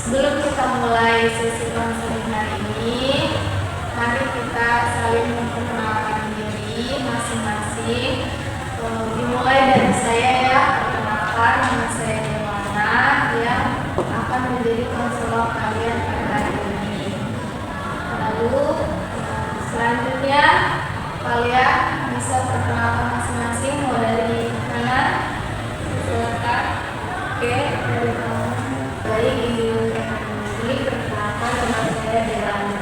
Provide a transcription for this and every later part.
Sebelum kita mulai sesi konseling hari ini, mari kita saling memperkenalkan diri masing-masing. Dimulai dari saya ya, perkenalkan nama saya Dewana yang akan menjadi konselor kalian pada hari ini. Lalu selanjutnya kalian bisa perkenalkan masing-masing, mau dari mana? Silakan. Oke, dari kamu. Baik, ini perkenalkan nama saya Dewana.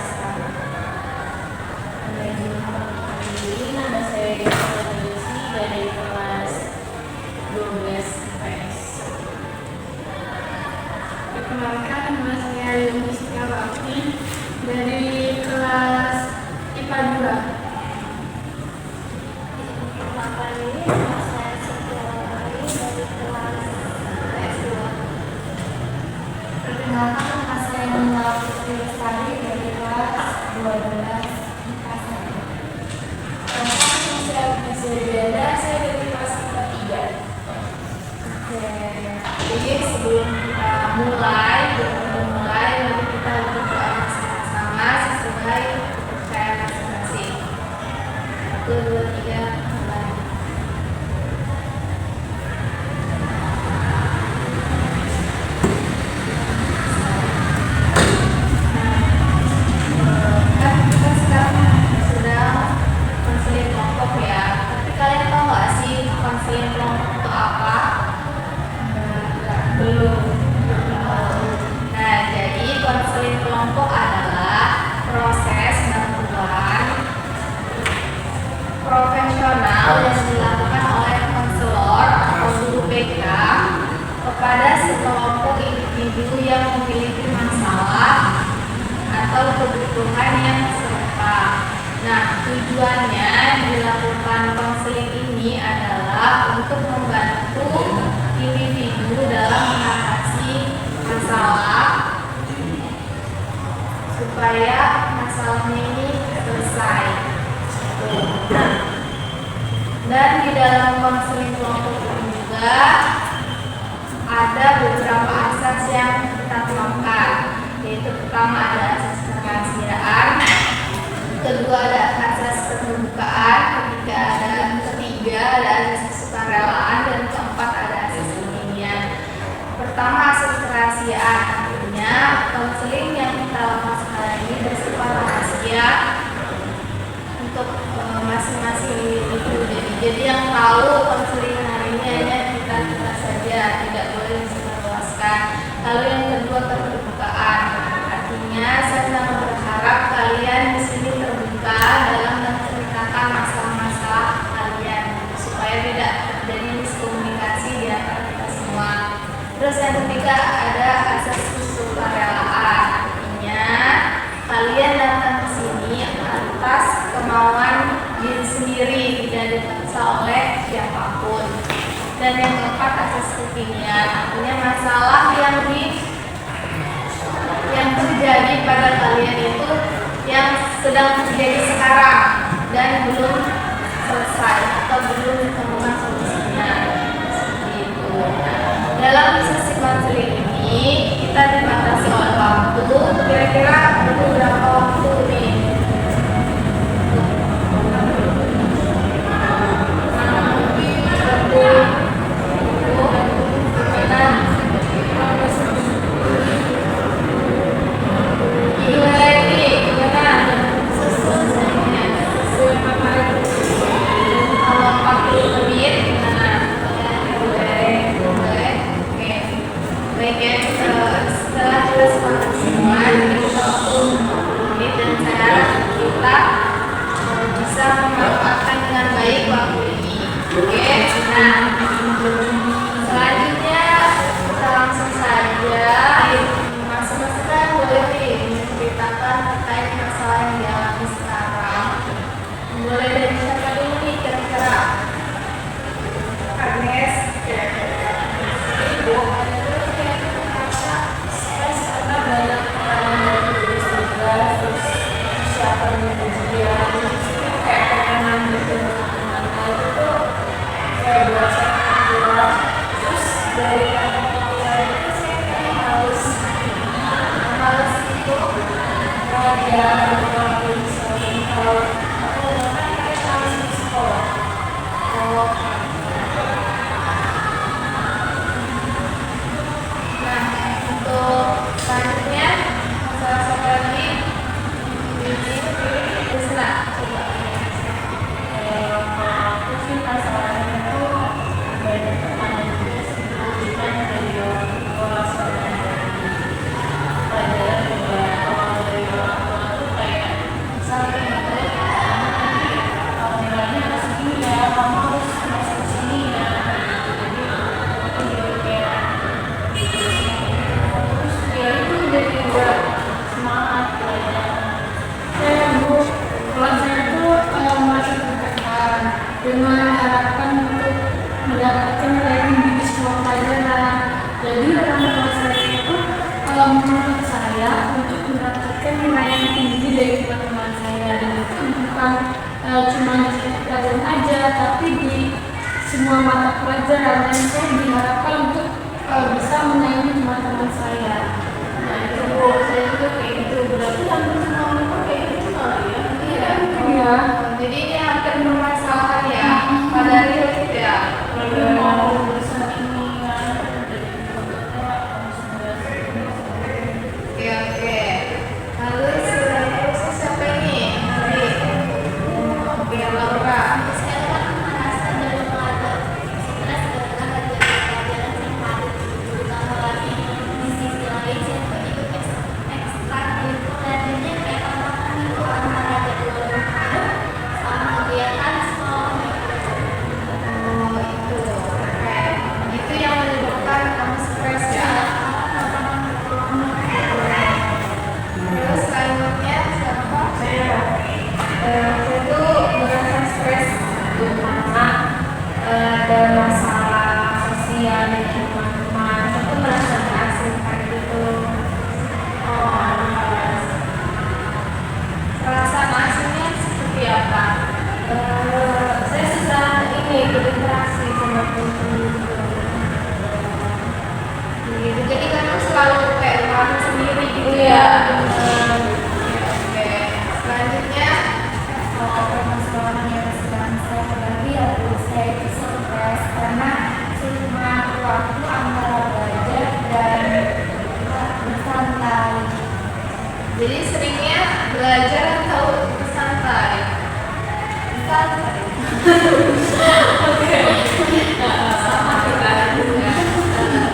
Nama saya Dewana dari kelas 12 IPS. Perkenalkan, nama saya Yunisya Bakti dari kelas IPA 2. Perkenalkan, nama saya Setiawati dari kelas IPS 2. Perkenalkan, nama saya Nila Putri Lestari dari kelas 12 IPS 1. Saya dari kelas 3. Oke, jadi sebelum kita mulai, mari kita berdoa bersama-sama sesuai kepercayaan masing-masing. 1, 2, 3, mulai. Kita sekarang sedang konseling kelompok ya. Tapi kalian tahu nggak sih konseling kelompok itu apa? Belum. Nah, jadi konseling kelompok adalah proses bantuan profesional yang dilakukan oleh konselor atau guru BK kepada sekelompok individu yang memiliki masalah atau kebutuhan yang serupa. Nah, tujuannya dilakukan konseling ini adalah untuk membantu individu dalam mengatasi masalah supaya masalahnya ini selesai. Nah, dan di dalam konseling kelompok ini juga ada beberapa asas yang kita terapkan, yaitu pertama ada asas kerahasiaan, kedua ada asas keterbukaan, ketiga ada asas kesukarelaan, dan keempat ada asas keminian. Pertama, asas kerahasiaan, artinya konseling yang kita lakukan sekarang ini bersifat rahasia untuk masing-masing individu. Jadi yang tahu konseling hari ini hanya kita saja, tidak boleh disebarluaskan. Lalu yang kedua, keterbukaan, artinya saya sangat berharap kalian di sini terbuka dalam menceritakan masalah-masalah kalian supaya tidak terjadi miskomunikasi di antara kita semua. Terus yang ketiga ada asas kesukarelaan, artinya kalian datang ke sini atas kemauan diri sendiri, tidak dipaksa oleh siapapun. Dan yang keempat asas kekinian, artinya masalah yang terjadi pada kalian itu yang sedang terjadi sekarang dan belum selesai atau belum ditemukan solusinya. Seperti itu. Dalam sesi konseling ini kita dibatasi oleh waktu, kira-kira berapa waktu nih? menurut saya untuk mendapatkan nilai yang tinggi dari teman-teman saya, dan itu bukan cuma di pelajaran aja, tapi di semua mata pelajaran, dan saya diharapkan untuk bisa menyaingi teman-teman saya. Nah itu saya juga kayak gitu, berarti hampir semua murid kayak gitu malah ya. Iya. Iya. Jadi ini hampir bermasalah ya pada real gitu ya. Kalau mau urusan ini Oke. Lalu selain itu siapa ini? Oke, Laura. Saya kan merasa dari ada stres ketika belajar pelajaran yang padat, terutama lagi di sisi lain saya juga ikut ekstrakurikuler, jadi kayak tambahan itu antara jadwal sama kegiatan sekolah. Oh itu, oke. Itu yang menyebabkan kamu stres ya. Terus selanjutnya siapa? saya itu merasa stres karena ada masalah sosial dengan teman-teman, aku merasa terasingkan gitu. Perasaan aslinya seperti apa? Saya susah ini berinteraksi sama teman-teman. Gitu. Jadi kamu selalu kayak kamu sendiri gitu Iya, ya. benar. Oke. Selanjutnya Permasalahan yang sedang saya hadapi yaitu saya itu stres karena sulit mengatur waktu antara belajar dan bersantai. jadi seringnya belajar atau bersantai? Bersantai. Sama kita juga.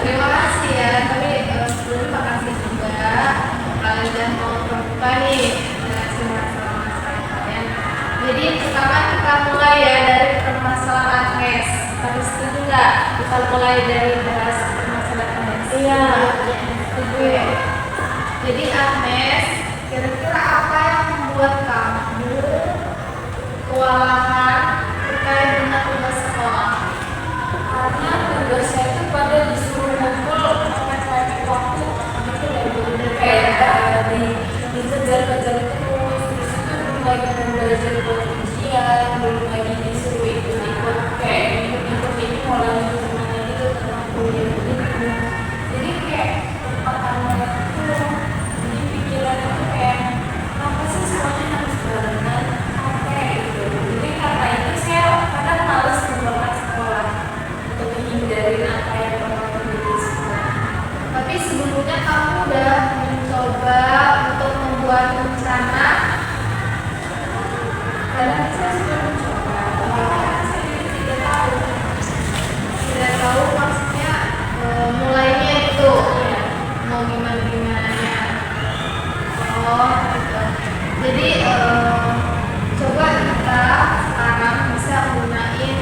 Terima kasih ya. Tapi sebelum makasih juga kalian udah mau terbuka nih dengan masalah-masalah kalian. Jadi pertama kita mulai ya dari permasalahan Agnes. Harus setuju nggak? Kita mulai dari bahas permasalahan Agnes. Iya. Oke. Jadi Agnes, kira-kira apa yang membuat kamu kewalahan terkait dengan tugas sekolah? Karena tugas saya itu pada disuruh ngumpul mepet-mepet waktu gitu ya, bener kayak dikejar-kejar terus itu belum lagi mau belajar buat ujian, belum lagi disuruh ikut-ikut kayak ikut-ikut ini mau lanjut kemana gitu tentang kuliah gitu. Jadi kayak otaknya itu jadi pikiran itu kayak apa sih semuanya harus barengan capek gitu. Jadi karena itu saya kadang males berangkat sekolah untuk menghindarin apa yang bakal terjadi di sekolah. Tapi sebelumnya kamu udah mencoba untuk membuat rencana. Kadang saya sudah mencoba, tapi saya tidak tahu. Tidak tahu maksudnya mulainya itu mau gimana-gimananya. Oh gitu. Jadi coba kita sekarang bisa gunain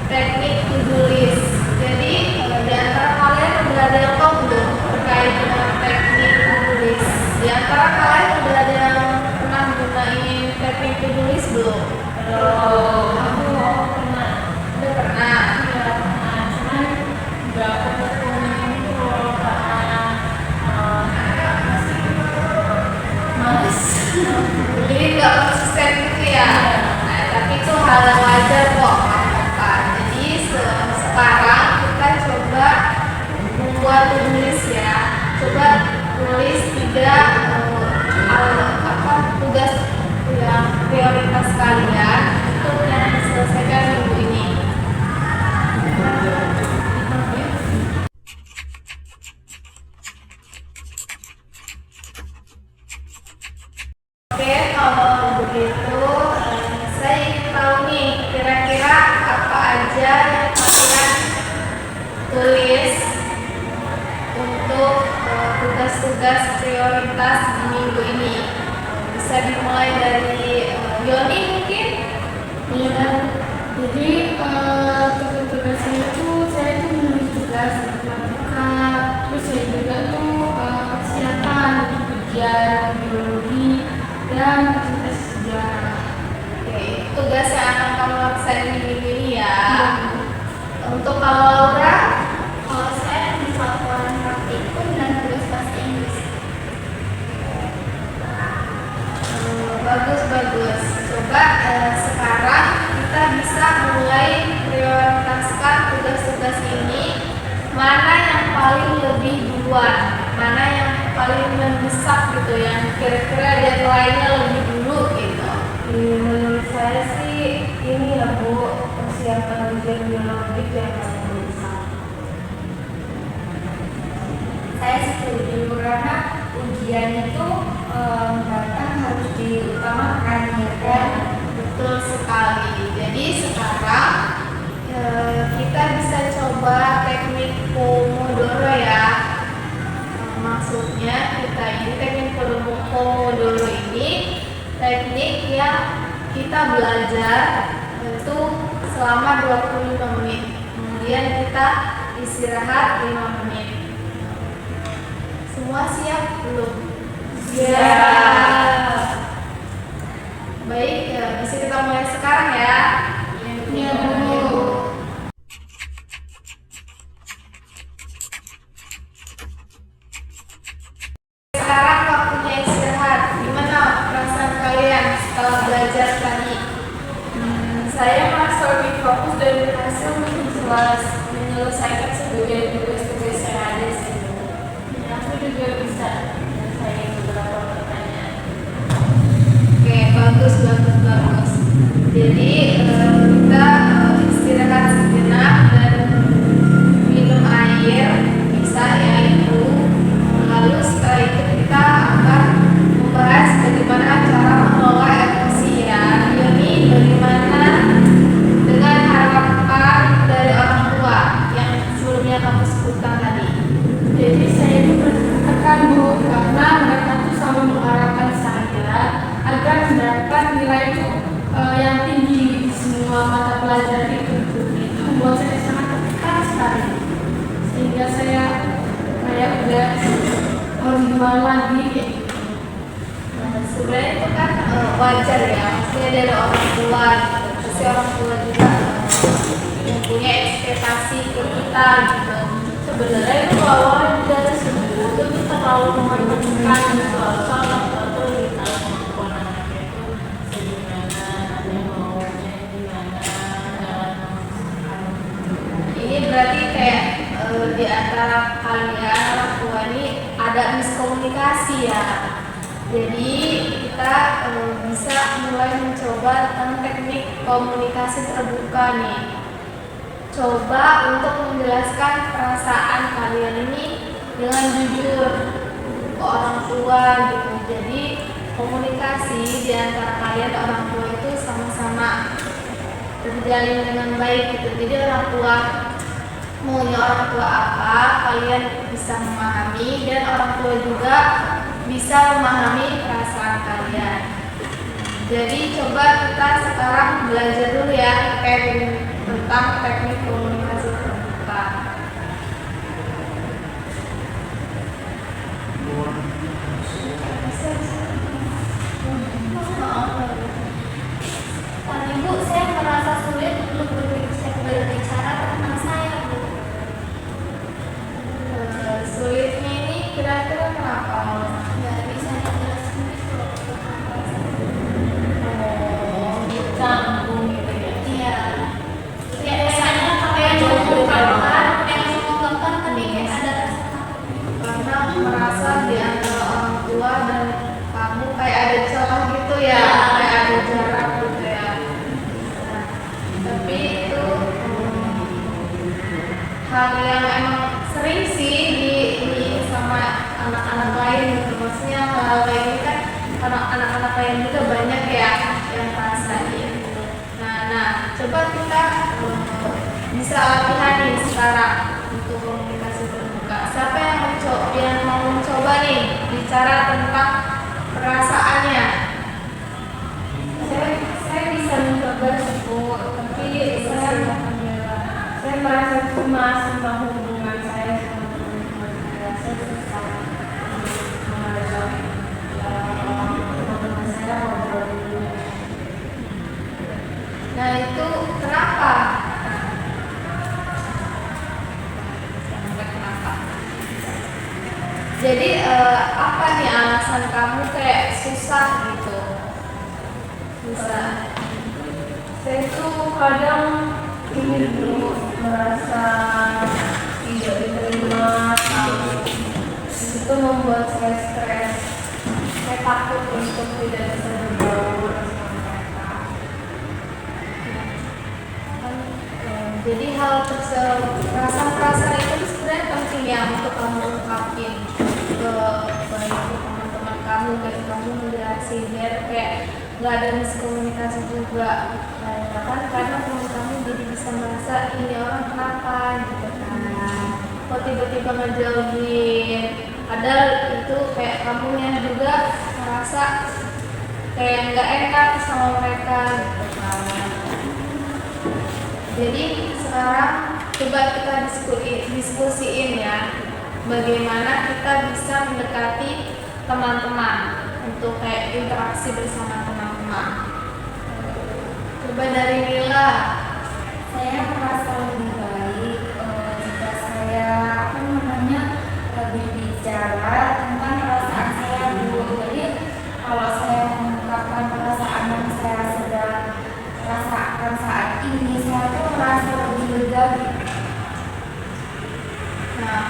teknik to-do list. Jadi di antara kalian udah ada yang tahu belum terkait dengan teknik to-do list? Di antara kalian udah ada yang pernah gunain teknik to-do list belum? Aku pernah, Udah pernah. cuman nggak pernah itu karena males. Jadi nggak konsisten gitu ya. Nah, tapi itu hal yang wajar kok, apa. Jadi sekarang kita coba membuat tulis ya. Coba tulis 3 tugas yang prioritas kalian untuk yang diselesaikan minggu ini. Oke, kalau begitu saya ingin tahu nih kira-kira apa aja yang kalian tulis untuk tugas-tugas prioritas di minggu ini. Bisa dimulai dari Yoni mungkin? Iya, jadi tugas-tugas saya itu menulis tugas matematika, terus saya juga tuh kesehatan, ujian biologi dan aktivitas sejarah. Oke, tugas yang akan kamu lakukan di minggu ini ya. Untuk kalau Laura, Kalau saya di laporan praktikum dan tugas bahasa Inggris. tugas-tugas ini mana yang paling lebih duluan, mana yang paling mendesak gitu, yang kira-kira deadline-nya lebih dulu gitu. Menurut saya sih ini ya Bu, persiapan ujian biologi yang paling besar. Saya setuju karena ujian itu datang harus diutamakan ya kan. Betul sekali. Jadi sekarang kita bisa coba teknik Pomodoro ya. Maksudnya kita ini teknik Pomodoro ini teknik yang kita belajar itu selama 25 menit. Kemudian kita istirahat 5 menit. Semua siap belum? Siap. Baik, bisa kita mulai sekarang ya. Iya, Bu. Sekarang waktunya istirahat. Gimana perasaan kalian setelah belajar tadi? Saya merasa lebih fokus dan berhasil menyelesaikan sebagian tugas-tugas yang ada sih. Aku juga bisa menyelesaikan beberapa pertanyaan. Oke, bagus. Jadi kita istirahat sejenak dan minum air, bisa ya Ibu. Lalu setelah itu kita akan membahas bagaimana cara mengelola emosi ya. Ini bagaimana dengan harapan dari orang tua yang sebelumnya kamu sebutkan tadi. Jadi saya itu bertekan Bu, karena mereka tuh selalu mengharapkan saya agar mendapat nilai itu yang tinggi di semua mata pelajaran itu. Itu membuat saya sangat tertekan sekali. Sehingga saya kayak udah harus gimana lagi kayak gitu. Sebenarnya itu kan wajar ya, maksudnya dari orang tua gitu. Pasti orang tua juga mempunyai ekspektasi ke kita gitu. Sebenarnya itu awalnya dari sebelum itu kita terlalu mementingkan soal atau kita kemampuan anaknya itu segimana, ada maunya gimana, Ini berarti kayak di antara kalian orang tua ini ada miskomunikasi ya. Jadi kita bisa mulai mencoba tentang teknik komunikasi terbuka nih. Coba untuk menjelaskan perasaan kalian ini dengan jujur ke orang tua gitu. Jadi komunikasi di antara kalian orang tua itu sama-sama terjalin dengan baik gitu. Jadi orang tua maunya orang tua apa, kalian bisa memahami, dan orang tua juga bisa memahami perasaan kalian. Jadi coba kita sekarang belajar dulu ya tentang teknik komunikasi terbuka. Karena Ibu, saya merasa sulit untuk berbicara tentang saya Bu. Sulitnya ini kira-kira kenapa? Nggak bisa dijelasin gitu. canggung gitu ya. Iya. Ya biasanya kayak mengungkapkan tapi kayak ada rasa takut. Karena merasa di antara orang tua dan kamu kayak ada celah gitu ya, kayak ada jarak gitu ya. Nah, tapi itu hal yang emang sering sih di sama anak-anak lain gitu. Maksudnya hal kayak ini kan anak-anak lain juga banyak ya yang rasain. Nah, coba kita bisa latihan nih sekarang untuk komunikasi terbuka. Siapa yang mau mencoba nih bicara tentang perasaannya? Saya bisa mencoba sebut, tapi saya merasa cemas tentang hubungan saya sama teman-teman saya. Saya susah mengajak teman-teman saya ngobrol dulu. Nah itu kenapa? Jadi apa nih alasan kamu kayak susah gitu? Susah. Saya tuh kadang ini dulu merasa tidak diterima, itu membuat saya stres. Saya takut untuk tidak bisa bergaul sama mereka. Jadi hal tersebut, perasaan-perasaan itu sebenarnya penting ya untuk kamu ungkapin ke baik ke teman-teman kamu, kayak kamu menjelasin biar kayak nggak ada miskomunikasi juga. Kan karena teman kamu jadi bisa merasa ini orang kenapa gitu kan, kok tiba-tiba ngejauhin, padahal itu kayak kamunya juga merasa kayak nggak enak sama mereka gitu kan. Jadi sekarang coba kita diskusiin ya, bagaimana kita bisa mendekati teman-teman untuk kayak interaksi bersama teman-teman. Coba dari Nila. Saya merasa lebih baik jika saya lebih bicara tentang perasaan saya dulu. Jadi kalau saya mengungkapkan perasaan yang saya sedang rasakan saat ini, saya tuh merasa lebih lega gitu. Nah,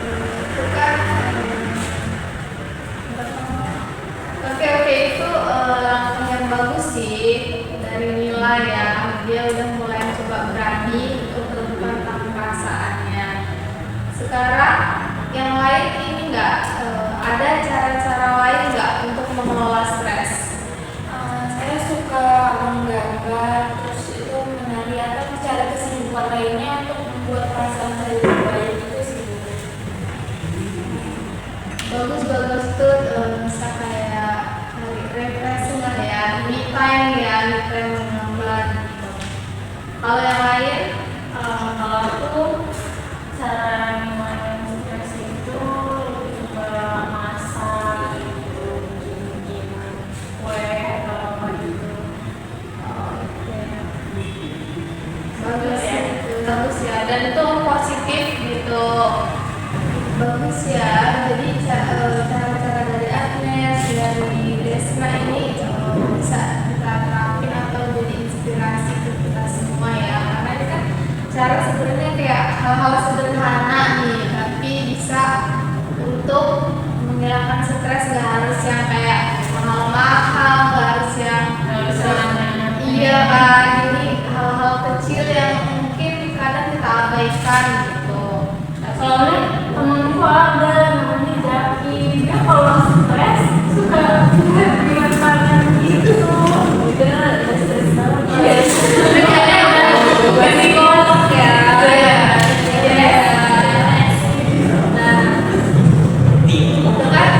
itu kan oke, itu langkah yang bagus sih dari Nila ya. Dia udah mulai coba berani untuk terbuka tentang perasaannya. Sekarang yang lain ini nggak ada cara-cara lain nggak untuk mengelola stres? Saya suka menggambar, terus itu menari atau mencari kesibukan lainnya untuk membuat perasaan saya lebih baik itu sih. Bagus tuh bisa kayak refreshing lah ya, me time ya, me time menggambar gitu. Kalau yang lain, Kalau aku cara ngilangin stres itu lebih ke masak gitu, bikin kue atau apa gitu. bagus ya, dan itu positif gitu, bagus ya. Jadi cara-cara dari Agnes, dari Desna ini bisa kita terapin atau jadi inspirasi ke kita semua ya, karena ini kan cara sebenarnya kayak hal-hal sederhana nih, tapi bisa untuk menghilangkan stres. Gak harus yang kayak mahal-mahal, gak harus yang iya kan, ini hal-hal kecil yang mungkin kadang kita abaikan gitu. Soalnya temenku ada namanya Jaki, dia kalau stres suka bikin tangan gitu. Dia ada stres banget. Bukan psikolog ya. Nah, itu kan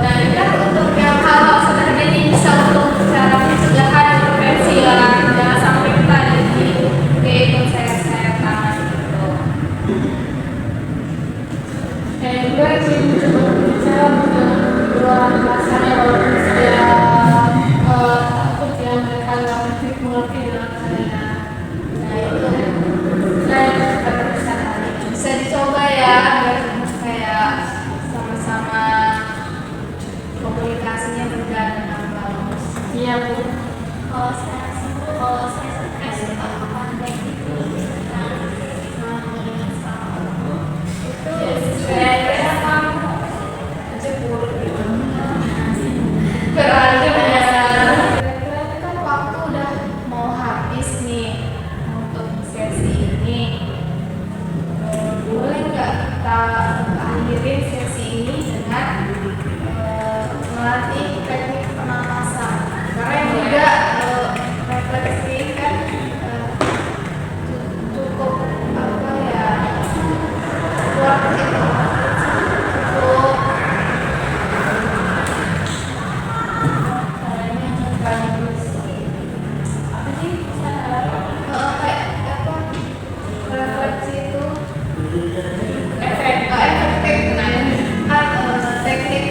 nah ini kan untuk yang hal-hal sederhana ini bisa untuk cara pencegahan depresi ya, jangan sampai kita jadi kayak ikut seret-seret tangan gitu. Gue sih mencoba berbicara dengan rasanya walaupun saya takut ya mereka nggak mengerti dengan saya. Nah itu bisa dicoba ya, biar kayak sama-sama komunikasinya berjalan dengan bagus. Iya Bu. Kalau saya stres suka makan baik itu Kayaknya kamu cemburu gitu. Kira-kira kan waktu udah mau habis nih untuk sesi ini. Boleh nggak kita akhirin sesi ini dengan melatih teknik pernapasan? Karena yang juga refleksi kan cukup apa ya, kuat itu cukup kayak apa, refleksi itu efektif. Nah, teknik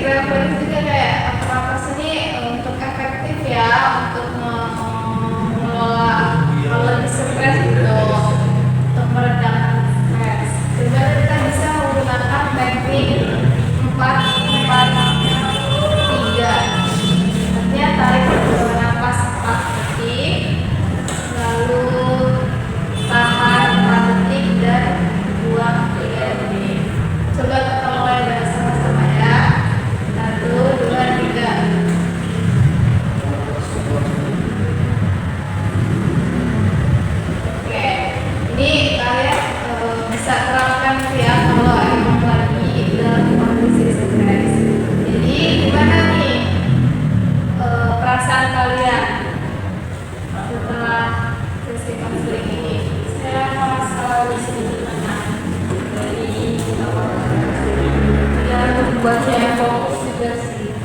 buat saya fokus juga sih.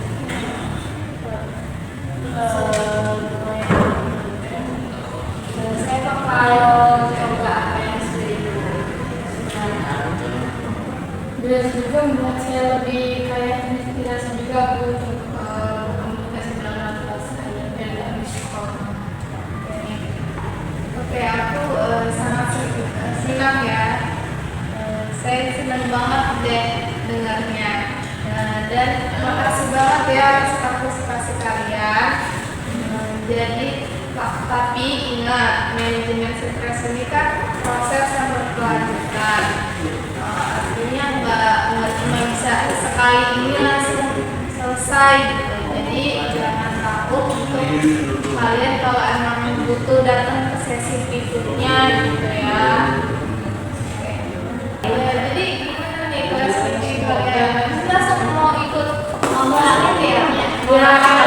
Saya bakal coba apa yang sudah itu. Dan juga membuat saya lebih kayak inspirasi juga untuk komunikasi dalam kelas saya dan di sekolah. Oke, aku sangat senang ya. Saya senang banget deh dengarnya. Dan makasih banget ya atas partisipasi kalian. Jadi, tapi ingat, manajemen stres ini kan proses yang berkelanjutan. Artinya nggak cuma bisa sekali ini langsung selesai gitu. Jadi jangan takut untuk kalian kalau emang butuh datang ke sesi berikutnya gitu ya. Oke. Ya, jadi gimana nih kelas ini kalian? Kita semua ikut ngomong ya? Ya.